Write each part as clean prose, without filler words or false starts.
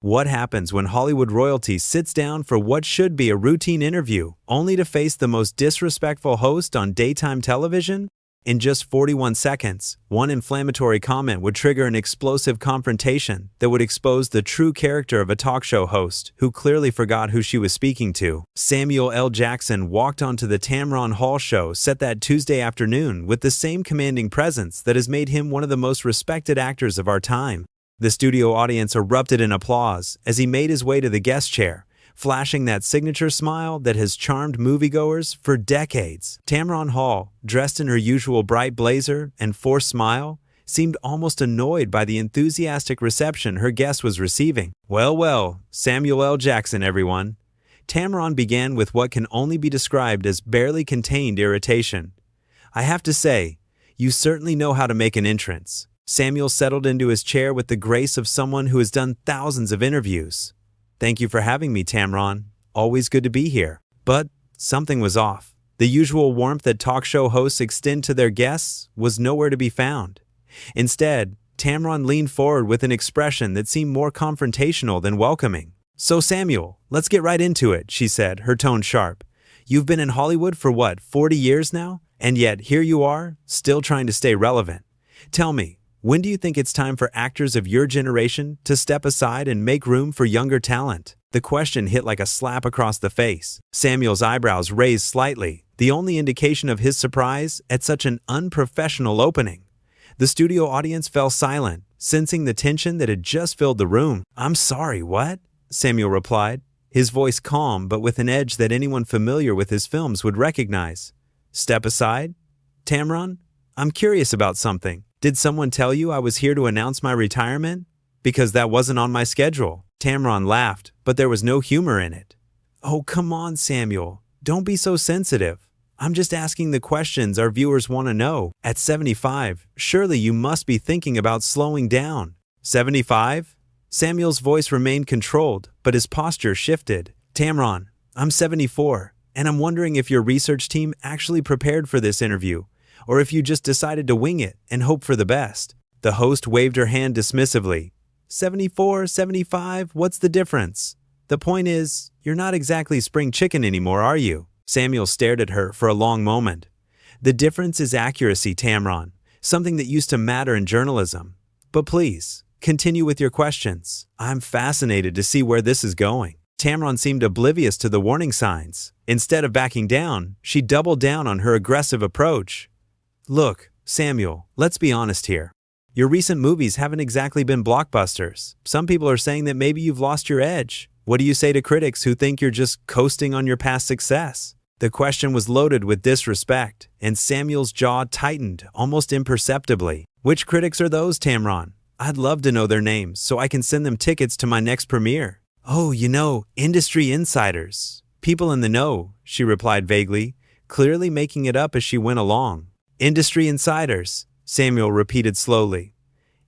What happens when Hollywood royalty sits down for what should be a routine interview, only to face the most disrespectful host on daytime television? In just 41 seconds, one inflammatory comment would trigger an explosive confrontation that would expose the true character of a talk show host who clearly forgot who she was speaking to. Samuel L. Jackson walked onto the Tamron Hall show set that Tuesday afternoon with the same commanding presence that has made him one of the most respected actors of our time. The studio audience erupted in applause as he made his way to the guest chair, flashing that signature smile that has charmed moviegoers for decades. Tamron Hall, dressed in her usual bright blazer and forced smile, seemed almost annoyed by the enthusiastic reception her guest was receiving. Well, Samuel L. Jackson, everyone. Tamron began with what can only be described as barely contained irritation. I have to say, you certainly know how to make an entrance. Samuel settled into his chair with the grace of someone who has done thousands of interviews. Thank you for having me, Tamron. Always good to be here. But something was off. The usual warmth that talk show hosts extend to their guests was nowhere to be found. Instead, Tamron leaned forward with an expression that seemed more confrontational than welcoming. So Samuel, let's get right into it, she said, her tone sharp. You've been in Hollywood for what, 40 years now? And yet here you are, still trying to stay relevant. Tell me, when do you think it's time for actors of your generation to step aside and make room for younger talent? The question hit like a slap across the face. Samuel's eyebrows raised slightly, the only indication of his surprise at such an unprofessional opening. The studio audience fell silent, sensing the tension that had just filled the room. I'm sorry, what? Samuel replied, his voice calm but with an edge that anyone familiar with his films would recognize. Step aside? Tamron, I'm curious about something. Did someone tell you I was here to announce my retirement? Because that wasn't on my schedule. Tamron laughed, but there was no humor in it. Oh, come on, Samuel. Don't be so sensitive. I'm just asking the questions our viewers want to know. At 75, surely you must be thinking about slowing down. 75? Samuel's voice remained controlled, but his posture shifted. Tamron, I'm 74, and I'm wondering if your research team actually prepared for this interview, or if you just decided to wing it and hope for the best. The host waved her hand dismissively. 74, 75, what's the difference? The point is, you're not exactly spring chicken anymore, are you? Samuel stared at her for a long moment. The difference is accuracy, Tamron, something that used to matter in journalism. But please, continue with your questions. I'm fascinated to see where this is going. Tamron seemed oblivious to the warning signs. Instead of backing down, she doubled down on her aggressive approach. Look, Samuel, let's be honest here. Your recent movies haven't exactly been blockbusters. Some people are saying that maybe you've lost your edge. What do you say to critics who think you're just coasting on your past success? The question was loaded with disrespect, and Samuel's jaw tightened almost imperceptibly. Which critics are those, Tamron? I'd love to know their names so I can send them tickets to my next premiere. Oh, industry insiders. People in the know, she replied vaguely, clearly making it up as she went along. Industry insiders, Samuel repeated slowly.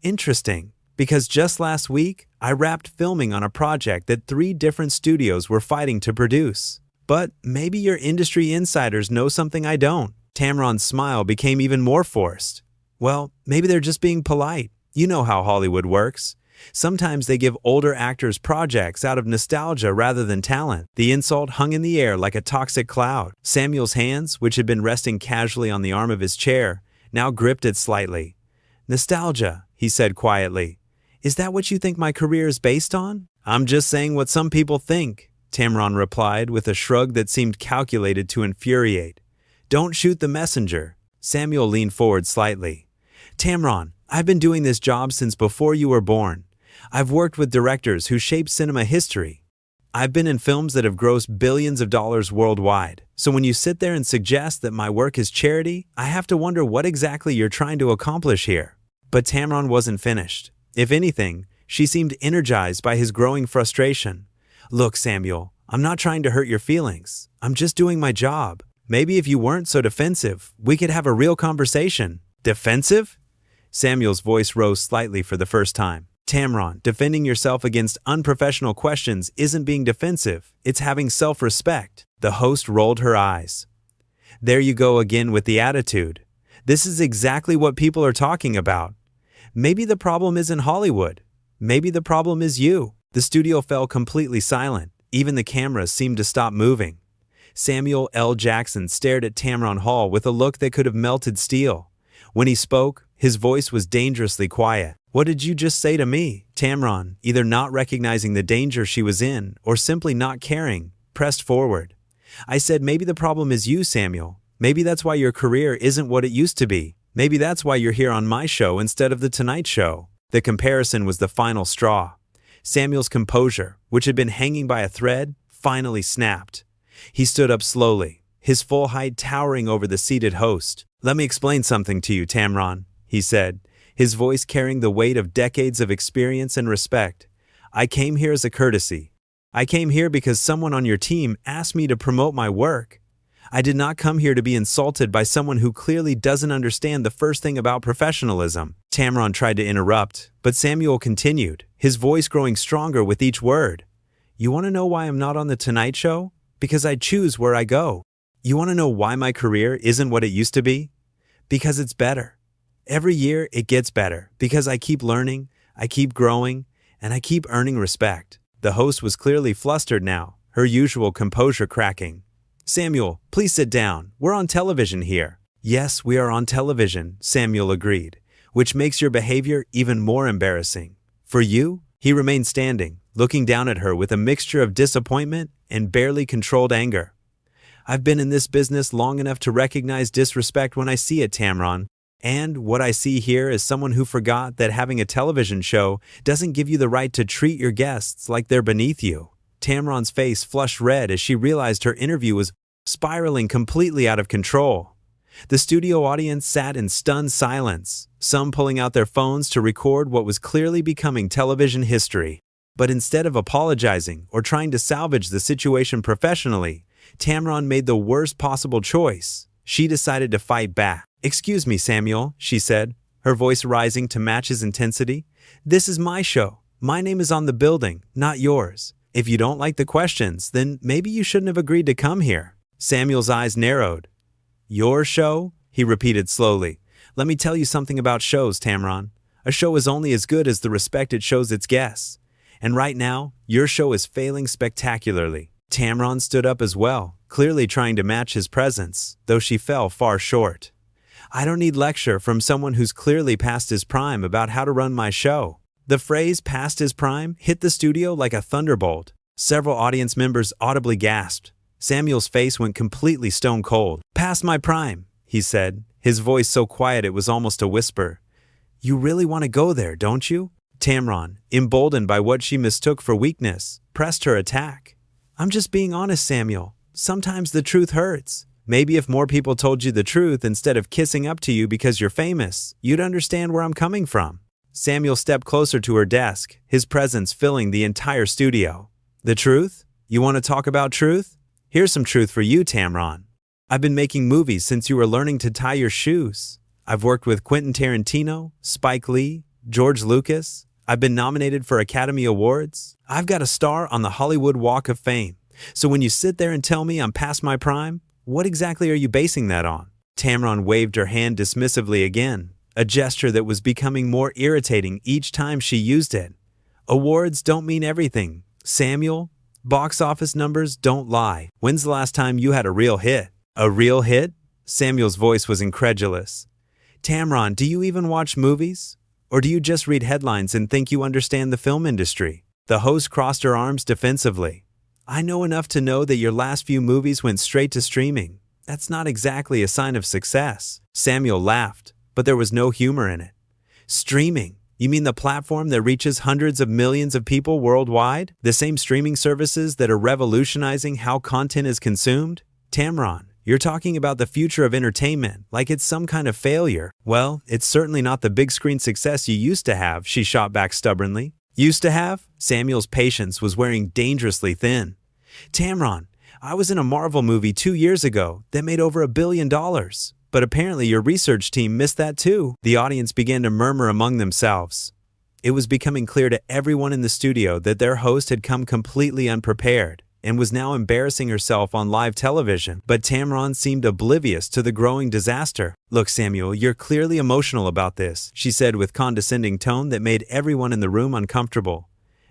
Interesting, because just last week, I wrapped filming on a project that 3 different studios were fighting to produce. But maybe your industry insiders know something I don't. Tamron's smile became even more forced. Well, maybe they're just being polite. You know how Hollywood works. Sometimes they give older actors projects out of nostalgia rather than talent. The insult hung in the air like a toxic cloud. Samuel's hands, which had been resting casually on the arm of his chair, now gripped it slightly. Nostalgia, he said quietly. Is that what you think my career is based on? I'm just saying what some people think, Tamron replied with a shrug that seemed calculated to infuriate. Don't shoot the messenger. Samuel leaned forward slightly. Tamron, I've been doing this job since before you were born. I've worked with directors who shaped cinema history. I've been in films that have grossed billions of dollars worldwide. So when you sit there and suggest that my work is charity, I have to wonder what exactly you're trying to accomplish here. But Tamron wasn't finished. If anything, she seemed energized by his growing frustration. Look, Samuel, I'm not trying to hurt your feelings. I'm just doing my job. Maybe if you weren't so defensive, we could have a real conversation. Defensive? Samuel's voice rose slightly for the first time. Tamron, defending yourself against unprofessional questions isn't being defensive. It's having self-respect. The host rolled her eyes. There you go again with the attitude. This is exactly what people are talking about. Maybe the problem isn't Hollywood. Maybe the problem is you. The studio fell completely silent. Even the cameras seemed to stop moving. Samuel L. Jackson stared at Tamron Hall with a look that could have melted steel. When he spoke, his voice was dangerously quiet. "What did you just say to me?" Tamron, either not recognizing the danger she was in or simply not caring, pressed forward. "I said maybe the problem is you, Samuel. Maybe that's why your career isn't what it used to be. Maybe that's why you're here on my show instead of The Tonight Show." The comparison was the final straw. Samuel's composure, which had been hanging by a thread, finally snapped. He stood up slowly, his full height towering over the seated host. "Let me explain something to you, Tamron," he said, his voice carrying the weight of decades of experience and respect. "I came here as a courtesy. I came here because someone on your team asked me to promote my work. I did not come here to be insulted by someone who clearly doesn't understand the first thing about professionalism." Tamron tried to interrupt, but Samuel continued, his voice growing stronger with each word. "You want to know why I'm not on The Tonight Show? Because I choose where I go. You want to know why my career isn't what it used to be? Because it's better. Every year it gets better, because I keep learning, I keep growing, and I keep earning respect." The host was clearly flustered now, her usual composure cracking. "Samuel, please sit down. We're on television here." "Yes, we are on television," Samuel agreed, "which makes your behavior even more embarrassing." "For you?" He remained standing, looking down at her with a mixture of disappointment and barely controlled anger. "I've been in this business long enough to recognize disrespect when I see it, Tamron. And what I see here is someone who forgot that having a television show doesn't give you the right to treat your guests like they're beneath you." Tamron's face flushed red as she realized her interview was spiraling completely out of control. The studio audience sat in stunned silence, some pulling out their phones to record what was clearly becoming television history. But instead of apologizing or trying to salvage the situation professionally, Tamron made the worst possible choice. She decided to fight back. "Excuse me, Samuel," she said, her voice rising to match his intensity. "This is my show. My name is on the building, not yours. If you don't like the questions, then maybe you shouldn't have agreed to come here." Samuel's eyes narrowed. "Your show?" he repeated slowly. "Let me tell you something about shows, Tamron. A show is only as good as the respect it shows its guests. And right now, your show is failing spectacularly." Tamron stood up as well, clearly trying to match his presence, though she fell far short. "I don't need lecture from someone who's clearly past his prime about how to run my show." The phrase "past his prime" hit the studio like a thunderbolt. Several audience members audibly gasped. Samuel's face went completely stone cold. "Past my prime," he said, his voice so quiet it was almost a whisper. "You really want to go there, don't you?" Tamron, emboldened by what she mistook for weakness, pressed her attack. "I'm just being honest, Samuel. Sometimes the truth hurts. Maybe if more people told you the truth instead of kissing up to you because you're famous, you'd understand where I'm coming from." Samuel stepped closer to her desk, his presence filling the entire studio. "The truth? You want to talk about truth? Here's some truth for you, Tamron. I've been making movies since you were learning to tie your shoes. I've worked with Quentin Tarantino, Spike Lee, George Lucas. I've been nominated for Academy Awards. I've got a star on the Hollywood Walk of Fame. So when you sit there and tell me I'm past my prime, what exactly are you basing that on?" Tamron waved her hand dismissively again, a gesture that was becoming more irritating each time she used it. "Awards don't mean everything, Samuel. Box office numbers don't lie. When's the last time you had a real hit?" "A real hit?" Samuel's voice was incredulous. "Tamron, do you even watch movies? Or do you just read headlines and think you understand the film industry?" The host crossed her arms defensively. "I know enough to know that your last few movies went straight to streaming. That's not exactly a sign of success." Samuel laughed, but there was no humor in it. "Streaming? You mean the platform that reaches hundreds of millions of people worldwide? The same streaming services that are revolutionizing how content is consumed? Tamron, you're talking about the future of entertainment like it's some kind of failure." "Well, it's certainly not the big screen success you used to have," she shot back stubbornly. "Used to have?" Samuel's patience was wearing dangerously thin. "Tamron, I was in a Marvel movie 2 years ago that made over $1 billion. But apparently your research team missed that too." The audience began to murmur among themselves. It was becoming clear to everyone in the studio that their host had come completely unprepared and was now embarrassing herself on live television. But Tamron seemed oblivious to the growing disaster. "Look, Samuel, you're clearly emotional about this," she said with condescending tone that made everyone in the room uncomfortable.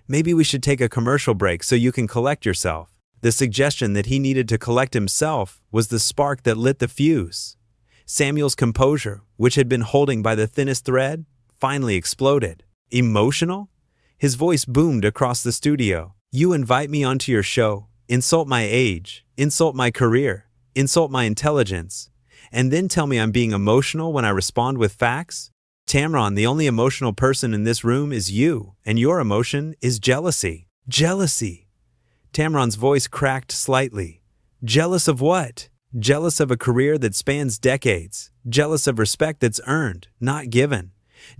Maybe we should take a commercial break so you can collect yourself." The suggestion that he needed to collect himself was the spark that lit the fuse. Samuel's composure, which had been holding by the thinnest thread, finally exploded. "Emotional?" His voice boomed across the studio. "You invite me onto your show, insult my age, insult my career, insult my intelligence, and then tell me I'm being emotional when I respond with facts? Tamron, the only emotional person in this room is you, and your emotion is jealousy." "Jealousy?" Tamron's voice cracked slightly. "Jealous of what?" "Jealous of a career that spans decades. Jealous of respect that's earned, not given.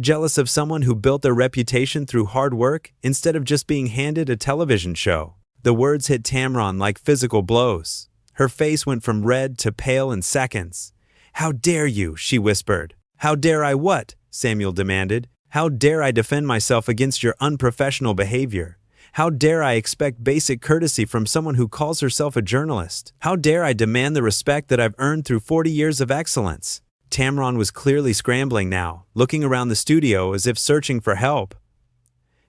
Jealous of someone who built their reputation through hard work instead of just being handed a television show." The words hit Tamron like physical blows. Her face went from red to pale in seconds. "How dare you?" she whispered. "How dare I what?" Samuel demanded. "How dare I defend myself against your unprofessional behavior? How dare I expect basic courtesy from someone who calls herself a journalist? How dare I demand the respect that I've earned through 40 years of excellence?" Tamron was clearly scrambling now, looking around the studio as if searching for help.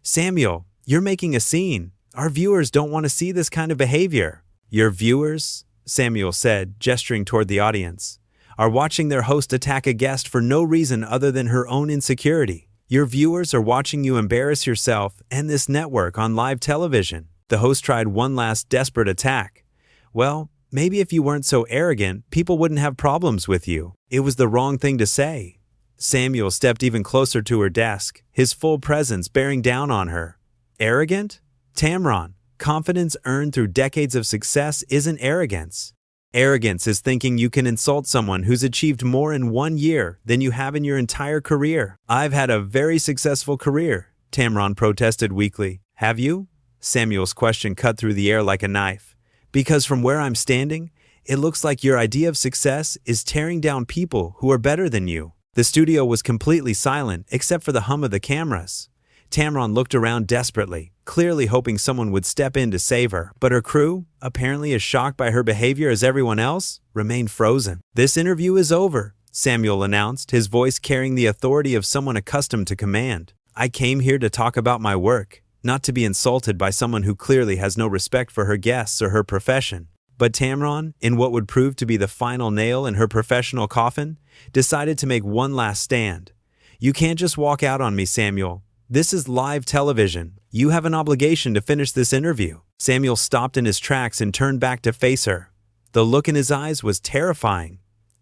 "Samuel, you're making a scene. Our viewers don't want to see this kind of behavior." "Your viewers," Samuel said, gesturing toward the audience, "are watching their host attack a guest for no reason other than her own insecurity. Your viewers are watching you embarrass yourself and this network on live television." The host tried one last desperate attack. "Well, maybe if you weren't so arrogant, people wouldn't have problems with you. It was the wrong thing to say." Samuel stepped even closer to her desk, his full presence bearing down on her. "Arrogant? Tamron, confidence earned through decades of success isn't arrogance. Arrogance is thinking you can insult someone who's achieved more in 1 year than you have in your entire career." "I've had a very successful career," Tamron protested weakly. "Have you?" Samuel's question cut through the air like a knife. "Because from where I'm standing, it looks like your idea of success is tearing down people who are better than you." The studio was completely silent except for the hum of the cameras. Tamron looked around desperately, clearly hoping someone would step in to save her, but her crew, apparently as shocked by her behavior as everyone else, remained frozen. "This interview is over," Samuel announced, his voice carrying the authority of someone accustomed to command. "I came here to talk about my work, not to be insulted by someone who clearly has no respect for her guests or her profession." But Tamron, in what would prove to be the final nail in her professional coffin, decided to make one last stand. "You can't just walk out on me, Samuel. This is live television. You have an obligation to finish this interview." Samuel stopped in his tracks and turned back to face her. The look in his eyes was terrifying.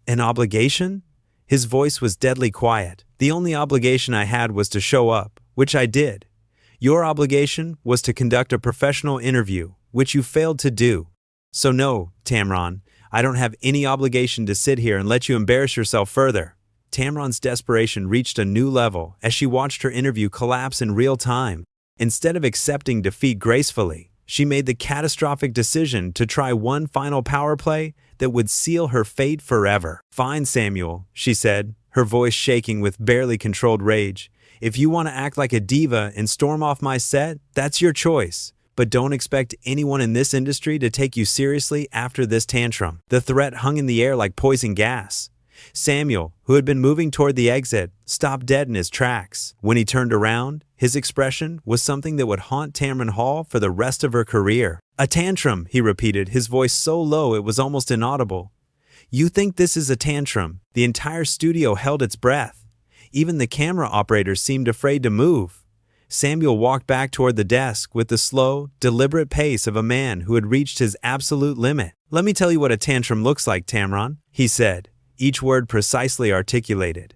"An obligation?" His voice was deadly quiet. "The only obligation I had was to show up, which I did. Your obligation was to conduct a professional interview, which you failed to do. So no, Tamron, I don't have any obligation to sit here and let you embarrass yourself further." Tamron's desperation reached a new level as she watched her interview collapse in real time. Instead of accepting defeat gracefully, she made the catastrophic decision to try one final power play that would seal her fate forever. "Fine, Samuel," she said, her voice shaking with barely controlled rage. "If you want to act like a diva and storm off my set, that's your choice. But don't expect anyone in this industry to take you seriously after this tantrum." The threat hung in the air like poison gas. Samuel, who had been moving toward the exit, stopped dead in his tracks. When he turned around, his expression was something that would haunt Tamron Hall for the rest of her career. "A tantrum," he repeated, his voice so low it was almost inaudible. "You think this is a tantrum?" The entire studio held its breath. Even the camera operators seemed afraid to move. Samuel walked back toward the desk with the slow, deliberate pace of a man who had reached his absolute limit. "Let me tell you what a tantrum looks like, Tamron," he said, each word precisely articulated.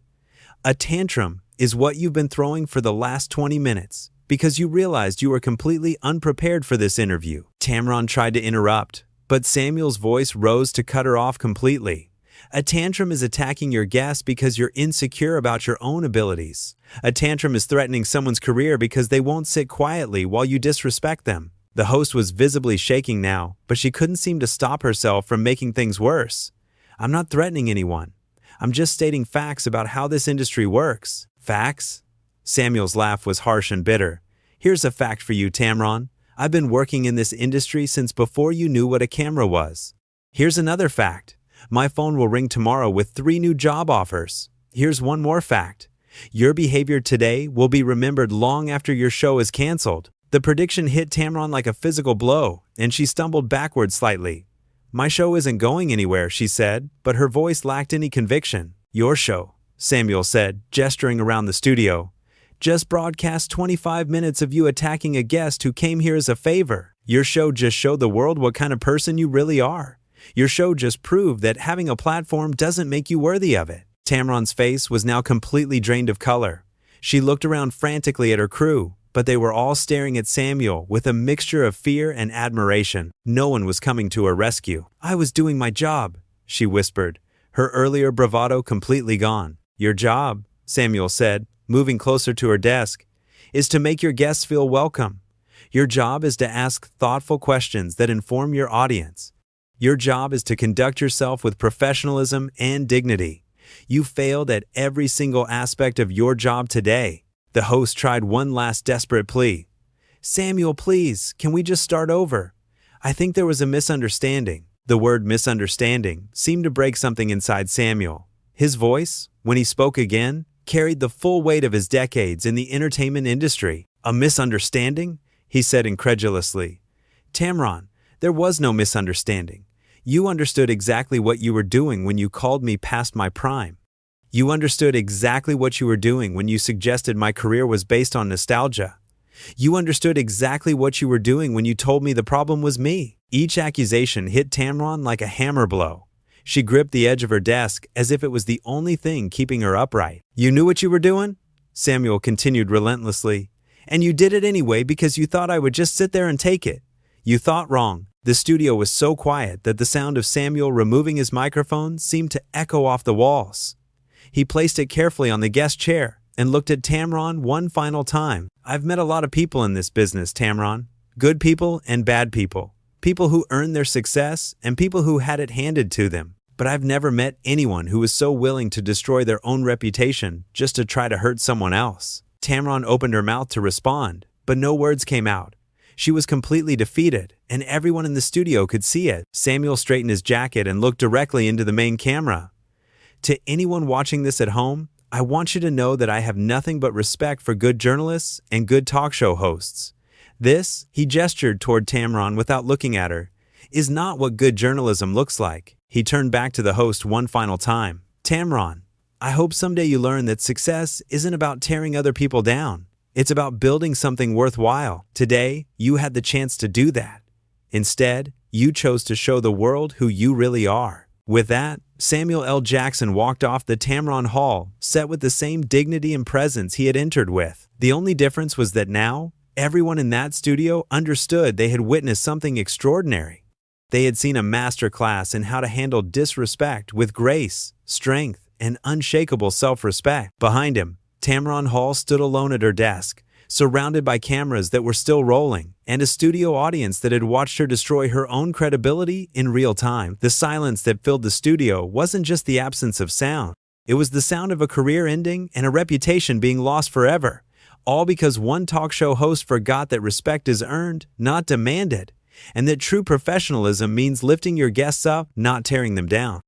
"A tantrum is what you've been throwing for the last 20 minutes because you realized you were completely unprepared for this interview." Tamron tried to interrupt, but Samuel's voice rose to cut her off completely. "A tantrum is attacking your guest because you're insecure about your own abilities. A tantrum is threatening someone's career because they won't sit quietly while you disrespect them." The host was visibly shaking now, but she couldn't seem to stop herself from making things worse. "I'm not threatening anyone. I'm just stating facts about how this industry works." "Facts?" Samuel's laugh was harsh and bitter. "Here's a fact for you, Tamron. I've been working in this industry since before you knew what a camera was. Here's another fact. My phone will ring tomorrow with 3 new job offers. Here's one more fact. Your behavior today will be remembered long after your show is canceled." The prediction hit Tamron like a physical blow, and she stumbled backward slightly. "My show isn't going anywhere," she said, but her voice lacked any conviction. "Your show," Samuel said, gesturing around the studio, "just broadcast 25 minutes of you attacking a guest who came here as a favor. Your show just showed the world what kind of person you really are. Your show just proved that having a platform doesn't make you worthy of it." Tamron's face was now completely drained of color. She looked around frantically at her crew, but they were all staring at Samuel with a mixture of fear and admiration. No one was coming to her rescue. "I was doing my job," she whispered, her earlier bravado completely gone. "Your job," Samuel said, moving closer to her desk, "is to make your guests feel welcome. Your job is to ask thoughtful questions that inform your audience. Your job is to conduct yourself with professionalism and dignity. You failed at every single aspect of your job today." The host tried one last desperate plea. "Samuel, please, can we just start over? I think there was a misunderstanding." The word misunderstanding seemed to break something inside Samuel. His voice, when he spoke again, carried the full weight of his decades in the entertainment industry. "A misunderstanding?" he said incredulously. "Tamron, there was no misunderstanding. You understood exactly what you were doing when you called me past my prime. You understood exactly what you were doing when you suggested my career was based on nostalgia. You understood exactly what you were doing when you told me the problem was me." Each accusation hit Tamron like a hammer blow. She gripped the edge of her desk as if it was the only thing keeping her upright. "You knew what you were doing?" Samuel continued relentlessly. "And you did it anyway because you thought I would just sit there and take it. You thought wrong." The studio was so quiet that the sound of Samuel removing his microphone seemed to echo off the walls. He placed it carefully on the guest chair and looked at Tamron one final time. "I've met a lot of people in this business, Tamron. Good people and bad people. People who earned their success and people who had it handed to them. But I've never met anyone who was so willing to destroy their own reputation just to try to hurt someone else." Tamron opened her mouth to respond, but no words came out. She was completely defeated, and everyone in the studio could see it. Samuel straightened his jacket and looked directly into the main camera. "To anyone watching this at home, I want you to know that I have nothing but respect for good journalists and good talk show hosts. This," he gestured toward Tamron without looking at her, "is not what good journalism looks like." He turned back to the host one final time. "Tamron, I hope someday you learn that success isn't about tearing other people down. It's about building something worthwhile. Today, you had the chance to do that. Instead, you chose to show the world who you really are." With that, Samuel L. Jackson walked off the Tamron Hall, set with the same dignity and presence he had entered with. The only difference was that now, everyone in that studio understood they had witnessed something extraordinary. They had seen a master class in how to handle disrespect with grace, strength, and unshakable self-respect. Behind him, Tamron Hall stood alone at her desk, surrounded by cameras that were still rolling, and a studio audience that had watched her destroy her own credibility in real time. The silence that filled the studio wasn't just the absence of sound. It was the sound of a career ending and a reputation being lost forever, all because one talk show host forgot that respect is earned, not demanded, and that true professionalism means lifting your guests up, not tearing them down.